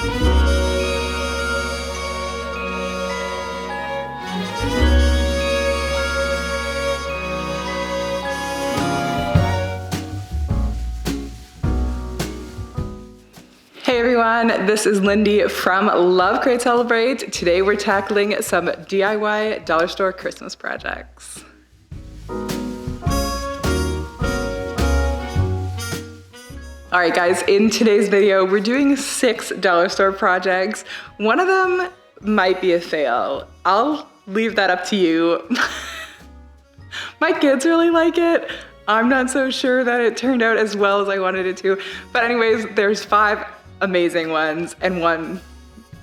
Hey everyone, this is Lindy from Love Create Celebrate. Today we're tackling some DIY dollar store Christmas projects. All right guys, in today's video, we're doing 6 dollar store projects. One of them might be a fail. I'll leave that up to you. My kids really like it. I'm not so sure that it turned out as well as I wanted it to. But anyways, there's 5 amazing ones and 1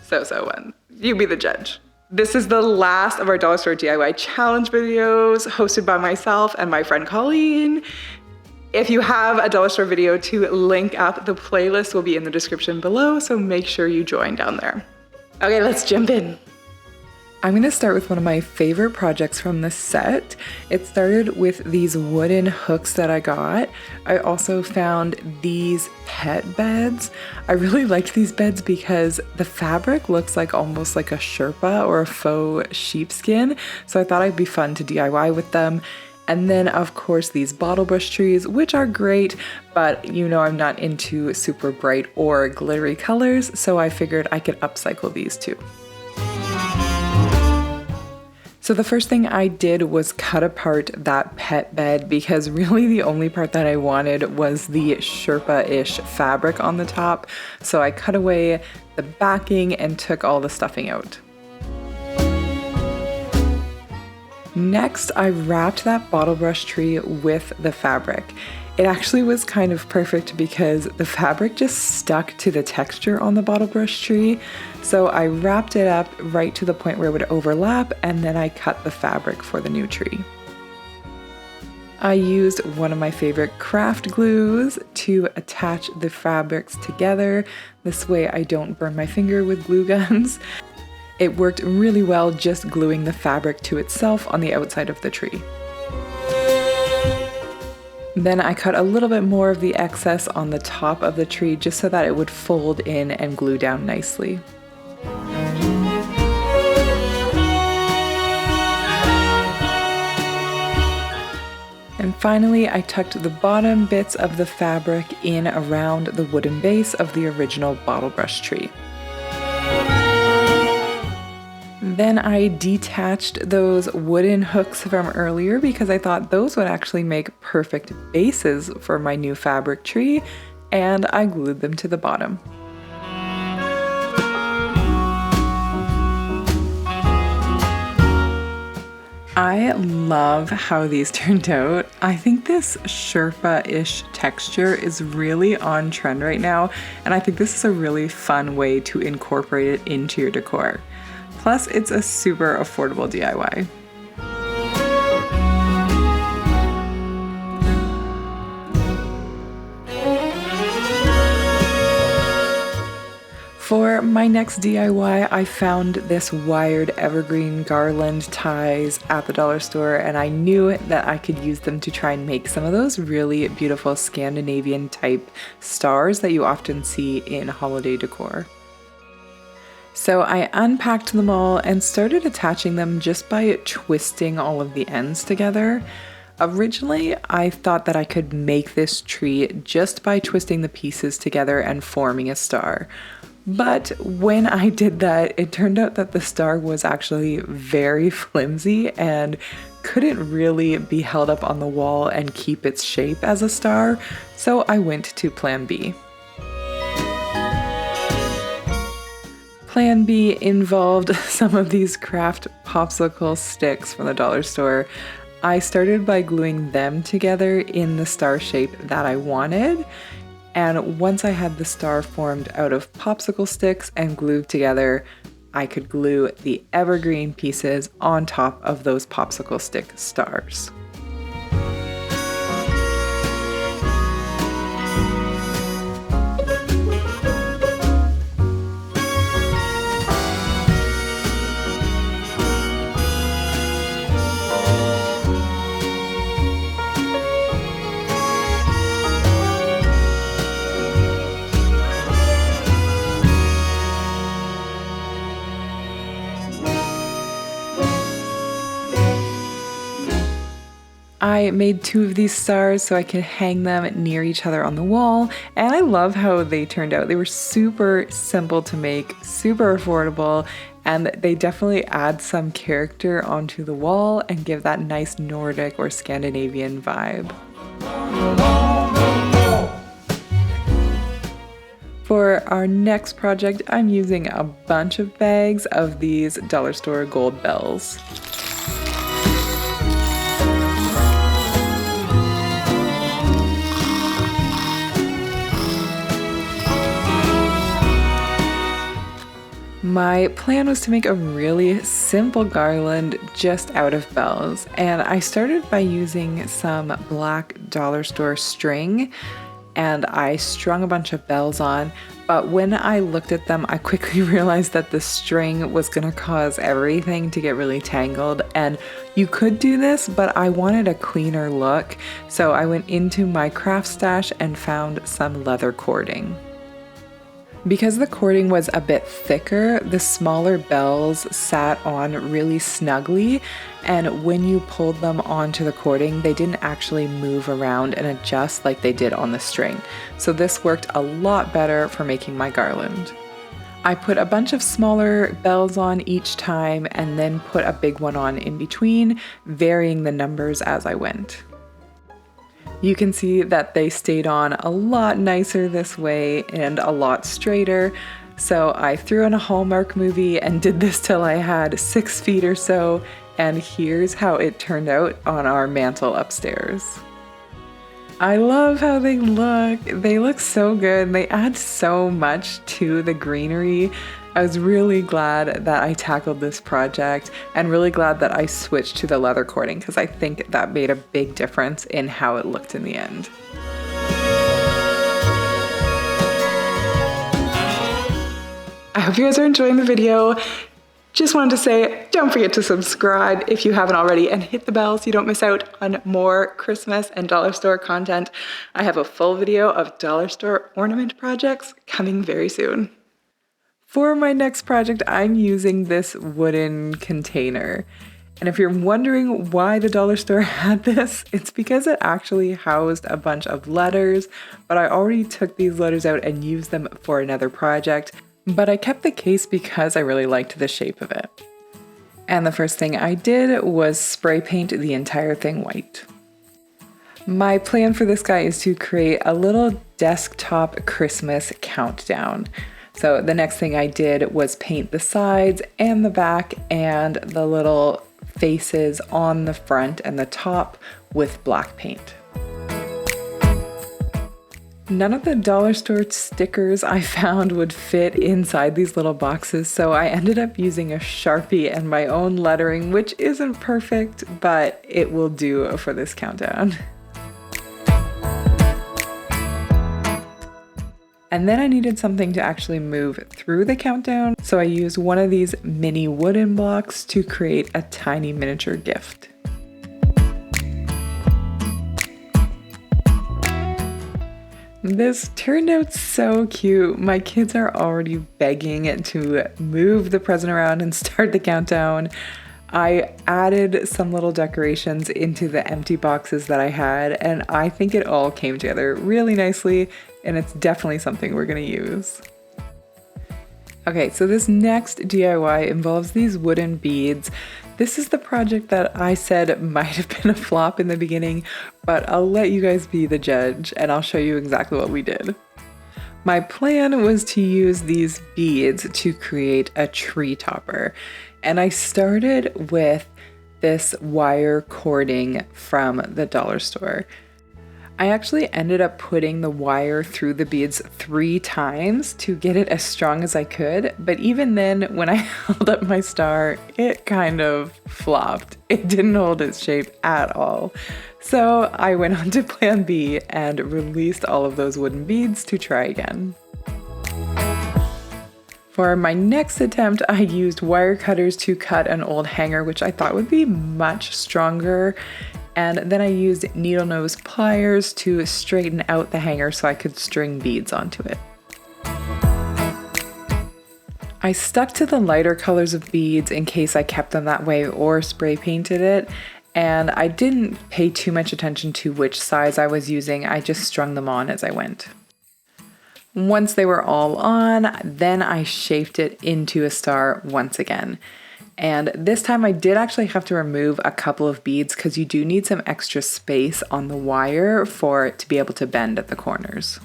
so-so one. You be the judge. This is the last of our dollar store DIY challenge videos hosted by myself and my friend Colleen. If you have a dollar store video to link up, the playlist will be in the description below, so make sure you join down there. Okay, let's jump in. I'm gonna start with one of my favorite projects from the set. It started with these wooden hooks that I got. I also found these pet beds. I really liked these beds because the fabric looks like almost like a Sherpa or a faux sheepskin. So I thought it'd be fun to DIY with them. And then of course these bottle brush trees, which are great, but you know I'm not into super bright or glittery colors, so I figured I could upcycle these too. So the first thing I did was cut apart that pet bed because really the only part that I wanted was the Sherpa-ish fabric on the top. So I cut away the backing and took all the stuffing out. Next, I wrapped that bottle brush tree with the fabric. It actually was kind of perfect because the fabric just stuck to the texture on the bottle brush tree. So I wrapped it up right to the point where it would overlap, and then I cut the fabric for the new tree. I used one of my favorite craft glues to attach the fabrics together. This way I don't burn my finger with glue guns. It worked really well just gluing the fabric to itself on the outside of the tree. Then I cut a little bit more of the excess on the top of the tree just so that it would fold in and glue down nicely. And finally, I tucked the bottom bits of the fabric in around the wooden base of the original bottle brush tree. Then I detached those wooden hooks from earlier because I thought those would actually make perfect bases for my new fabric tree, and I glued them to the bottom. I love how these turned out. I think this Sherpa-ish texture is really on trend right now, and I think this is a really fun way to incorporate it into your decor. Plus, it's a super affordable DIY. For my next DIY, I found this wired evergreen garland ties at the dollar store, and I knew that I could use them to try and make some of those really beautiful Scandinavian type stars that you often see in holiday decor. So I unpacked them all and started attaching them just by twisting all of the ends together. Originally, I thought that I could make this tree just by twisting the pieces together and forming a star. But when I did that, it turned out that the star was actually very flimsy and couldn't really be held up on the wall and keep its shape as a star, so I went to plan B. Plan B involved some of these craft popsicle sticks from the dollar store. I started by gluing them together in the star shape that I wanted, and once I had the star formed out of popsicle sticks and glued together, I could glue the evergreen pieces on top of those popsicle stick stars. I made 2 of these stars so I could hang them near each other on the wall, and I love how they turned out. They were super simple to make, super affordable, and they definitely add some character onto the wall and give that nice Nordic or Scandinavian vibe. For our next project, I'm using a bunch of bags of these dollar store gold bells. My plan was to make a really simple garland just out of bells, and I started by using some black dollar store string, and I strung a bunch of bells on, but when I looked at them, I quickly realized that the string was gonna cause everything to get really tangled, and you could do this, but I wanted a cleaner look, so I went into my craft stash and found some leather cording. Because the cording was a bit thicker, the smaller bells sat on really snugly, and when you pulled them onto the cording, they didn't actually move around and adjust like they did on the string. So this worked a lot better for making my garland. I put a bunch of smaller bells on each time and then put a big one on in between, varying the numbers as I went. You can see that they stayed on a lot nicer this way and a lot straighter. So I threw in a Hallmark movie and did this till I had 6 feet or so, and here's how it turned out on our mantle upstairs. I love how they look. They look so good. They add so much to the greenery. I was really glad that I tackled this project and really glad that I switched to the leather cording because I think that made a big difference in how it looked in the end. I hope you guys are enjoying the video. Just wanted to say, don't forget to subscribe if you haven't already and hit the bell so you don't miss out on more Christmas and dollar store content. I have a full video of dollar store ornament projects coming very soon. For my next project, I'm using this wooden container. And if you're wondering why the dollar store had this, it's because it actually housed a bunch of letters, but I already took these letters out and used them for another project. But I kept the case because I really liked the shape of it. And the first thing I did was spray paint the entire thing white. My plan for this guy is to create a little desktop Christmas countdown. So the next thing I did was paint the sides and the back and the little faces on the front and the top with black paint. None of the dollar store stickers I found would fit inside these little boxes, so I ended up using a Sharpie and my own lettering, which isn't perfect, but it will do for this countdown. And then I needed something to actually move through the countdown, so I used one of these mini wooden blocks to create a tiny miniature gift. This turned out so cute. My kids are already begging to move the present around and start the countdown. I added some little decorations into the empty boxes that I had, and I think it all came together really nicely, and it's definitely something we're gonna use. Okay, so this next DIY involves these wooden beads. This is the project that I said might have been a flop in the beginning, but I'll let you guys be the judge, and I'll show you exactly what we did. My plan was to use these beads to create a tree topper. And I started with this wire cording from the dollar store. I actually ended up putting the wire through the beads 3 times to get it as strong as I could, but even then, when I held up my star, it kind of flopped. It didn't hold its shape at all. So I went on to plan B and released all of those wooden beads to try again. For my next attempt, I used wire cutters to cut an old hanger, which I thought would be much stronger. And then I used needle nose pliers to straighten out the hanger so I could string beads onto it. I stuck to the lighter colors of beads in case I kept them that way or spray painted it. and I didn't pay too much attention to which size I was using. I just strung them on as I went. Once they were all on, then I shaped it into a star once again. And this time I did actually have to remove a couple of beads because you do need some extra space on the wire for it to be able to bend at the corners.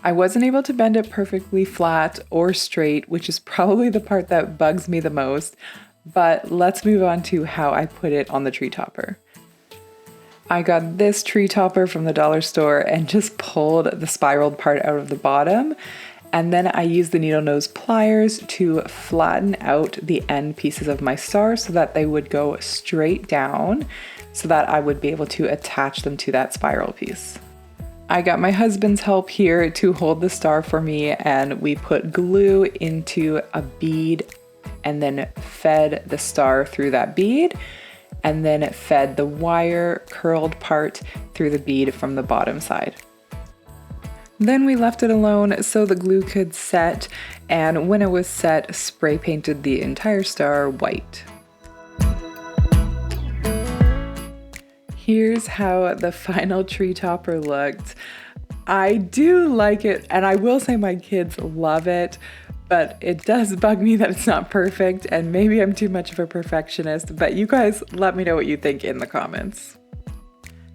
I wasn't able to bend it perfectly flat or straight, which is probably the part that bugs me the most, but let's move on to how I put it on the tree topper. I got this tree topper from the dollar store and just pulled the spiraled part out of the bottom, and then I used the needle nose pliers to flatten out the end pieces of my star so that they would go straight down so that I would be able to attach them to that spiral piece. I got my husband's help here to hold the star for me, and we put glue into a bead and then fed the star through that bead, and then it fed the wire curled part through the bead from the bottom side. Then we left it alone so the glue could set, and when it was set, spray painted the entire star white. Here's how the final tree topper looked. I do like it, and I will say my kids love it, but it does bug me that it's not perfect, and maybe I'm too much of a perfectionist, but you guys let me know what you think in the comments.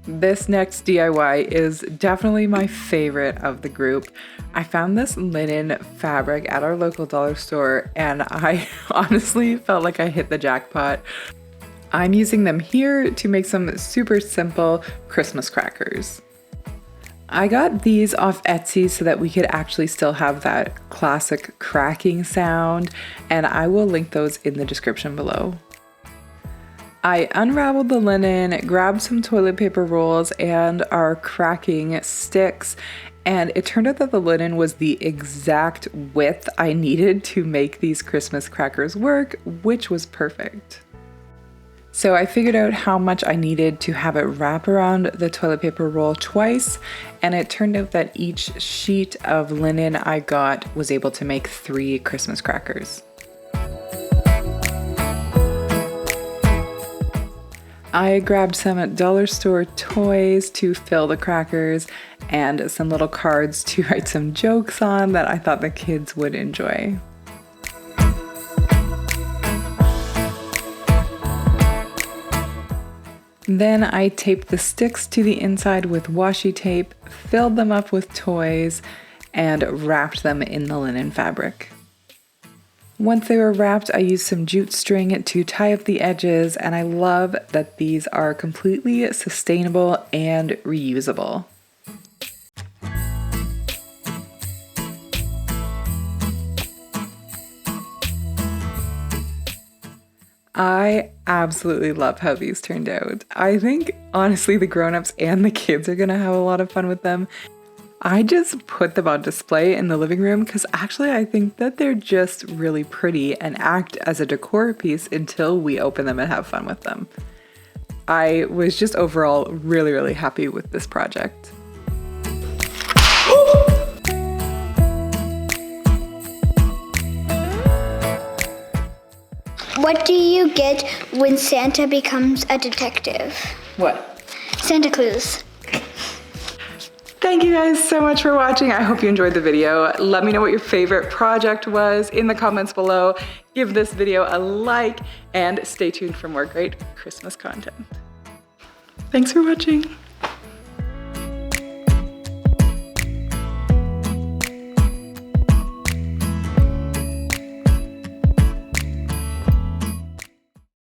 This next DIY is definitely my favorite of the group. I found this linen fabric at our local dollar store, and I honestly felt like I hit the jackpot. I'm using them here to make some super simple Christmas crackers. I got these off Etsy so that we could actually still have that classic cracking sound, and I will link those in the description below. I unraveled the linen, grabbed some toilet paper rolls and our cracking sticks, and it turned out that the linen was the exact width I needed to make these Christmas crackers work, which was perfect. So I figured out how much I needed to have it wrap around the toilet paper roll twice, and it turned out that each sheet of linen I got was able to make 3 Christmas crackers. I grabbed some dollar store toys to fill the crackers and some little cards to write some jokes on that I thought the kids would enjoy. Then I taped the sticks to the inside with washi tape, filled them up with toys, and wrapped them in the linen fabric. Once they were wrapped, I used some jute string to tie up the edges, and I love that these are completely sustainable and reusable. I absolutely love how these turned out. I think, honestly, the grown-ups and the kids are gonna have a lot of fun with them. I just put them on display in the living room because actually I think that they're just really pretty and act as a decor piece until we open them and have fun with them. I was just overall really, really happy with this project. What do you get when Santa becomes a detective? What? Santa clues. Thank you guys so much for watching. I hope you enjoyed the video. Let me know what your favorite project was in the comments below. Give this video a like and stay tuned for more great Christmas content. Thanks for watching.